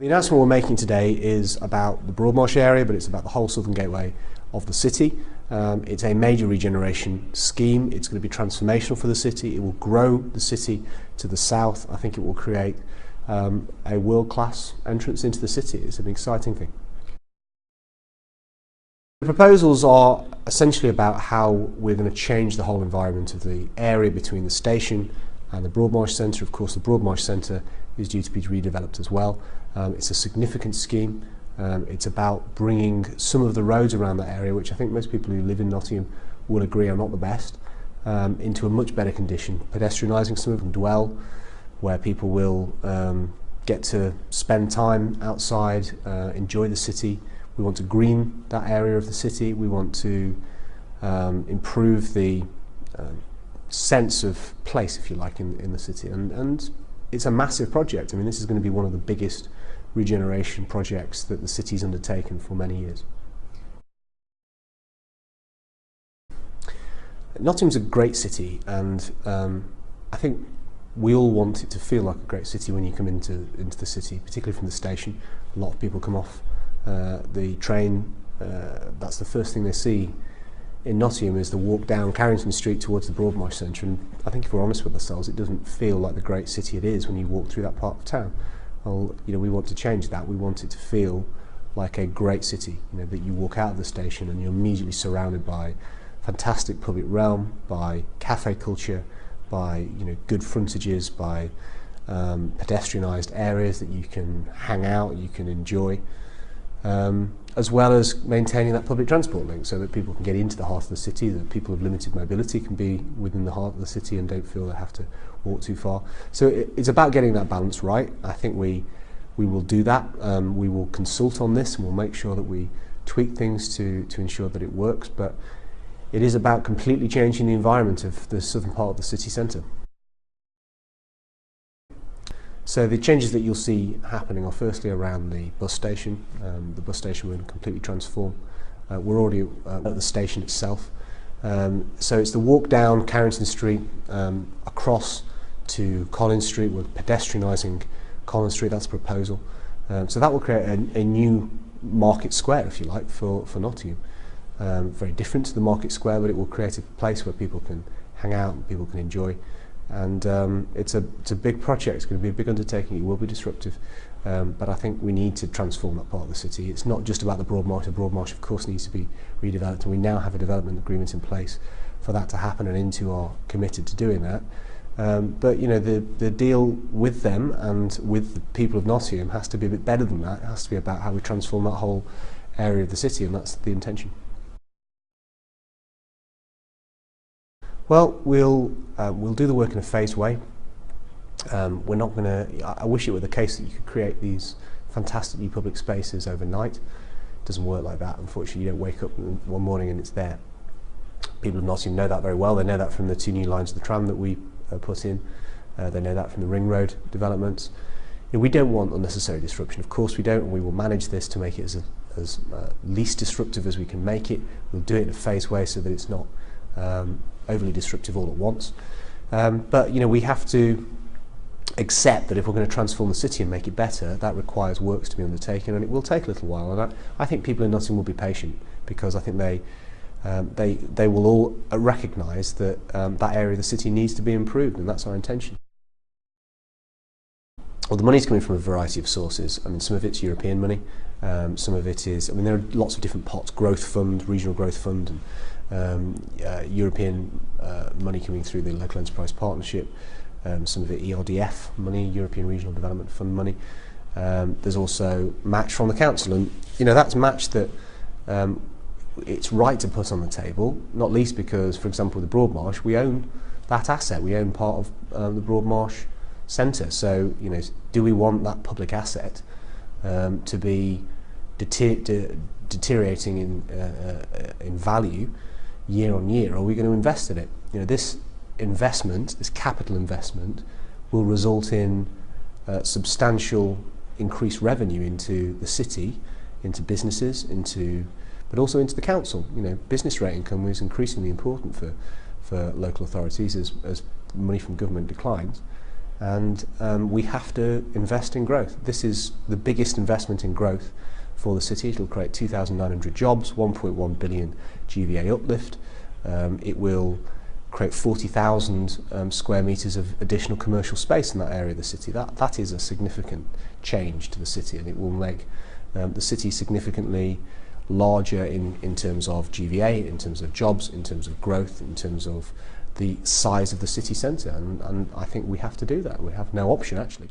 The announcement we're making today is about the Broadmarsh area, but it's about the whole southern gateway of the city. It's a major regeneration scheme. It's going to be transformational for the city. It will grow the city to the south. I think it will create a world-class entrance into the city. It's an exciting thing. The proposals are essentially about how we're going to change the whole environment of the area between the station and the Broadmarsh Centre. Of course, the Broadmarsh Centre is due to be redeveloped as well. It's a significant scheme. It's about bringing some of the roads around that area, which I think most people who live in Nottingham will agree are not the best, into a much better condition. Pedestrianising some of them, dwell, where people will get to spend time outside, enjoy the city. We want to green that area of the city. We want to improve the sense of place, if you like, in the city. And it's a massive project. I mean, this is going to be one of the biggest regeneration projects that the city's undertaken for many years. Nottingham's a great city, and I think we all want it to feel like a great city when you come into the city, particularly from the station. A lot of people come off the train. That's the first thing they see in Nottingham is the walk down Carrington Street towards the Broadmarsh Centre, and I think if we're honest with ourselves, it doesn't feel like the great city it is when you walk through that part of town. Well, you know, we want to change that. We want it to feel like a great city, you know, that you walk out of the station and you're immediately surrounded by fantastic public realm, by cafe culture, by, you know, good frontages, by pedestrianised areas that you can hang out, you can enjoy, as well as maintaining that public transport link so that people can get into the heart of the city, that people of limited mobility can be within the heart of the city and don't feel they have to walk too far. So it's about getting that balance right. I think we will do that. We will consult on this and we'll make sure that we tweak things to ensure that it works, but it is about completely changing the environment of the southern part of the city centre. So the changes that you'll see happening are firstly around the bus station. The bus station will completely transform. We're already at the station itself. So it's the walk down Carrington Street across to Collins Street. We're pedestrianising Collins Street, that's a proposal. So that will create a new market square, if you like, for Nottingham. Very different to the market square, but it will create a place where people can hang out and people can enjoy. And it's a big project. It's going to be a big undertaking. It will be disruptive, but I think we need to transform that part of the city. It's not just about the Broadmarsh. The Broadmarsh, of course, needs to be redeveloped, and we now have a development agreement in place for that to happen, and Into are committed to doing that. But you know, the deal with them and with the people of Nottingham has to be a bit better than that. It has to be about how we transform that whole area of the city, and that's the intention. Well, we'll do the work in a phased way. We're not going to. I wish it were the case that you could create these fantastic new public spaces overnight. It doesn't work like that. Unfortunately, you don't wake up one morning and it's there. People of Nottingham know that very well. They know that from the 2 new lines of the tram that we put in. They know that from the Ring Road developments. You know, we don't want unnecessary disruption. Of course, we don't, and we will manage this to make it as least disruptive as we can make it. We'll do it in a phased way so that it's not overly disruptive all at once. But you know, we have to accept that if we're going to transform the city and make it better, that requires works to be undertaken, and it will take a little while. And I think people in Nottingham will be patient, because I think they will all recognise that that area of the city needs to be improved, and that's our intention. Well, the money's coming from a variety of sources. I mean, some of it's European money, some of it is, I mean, there are lots of different pots: growth fund, regional growth fund, and European money coming through the local enterprise partnership, some of it ERDF money, European Regional Development Fund money. There's also match from the council, and you know, that's match that it's right to put on the table, not least because, for example, the Broadmarsh, we own that asset. We own part of the Broadmarsh Centre. So you know, do we want that public asset to be deteriorating in value year on year, or are we going to invest in it? You know, this investment, this capital investment, will result in substantial increased revenue into the city, into businesses, but also into the council. You know, business rate income is increasingly important for local authorities as money from government declines. and we have to invest in growth. This is the biggest investment in growth for the city. It'll create 2,900 jobs, 1.1 billion GVA uplift. It will create 40,000 square metres of additional commercial space in that area of the city. That is a significant change to the city, and it will make the city significantly larger in terms of GVA, in terms of jobs, in terms of growth, in terms of the size of the city centre, and I think we have to do that. We have no option, actually.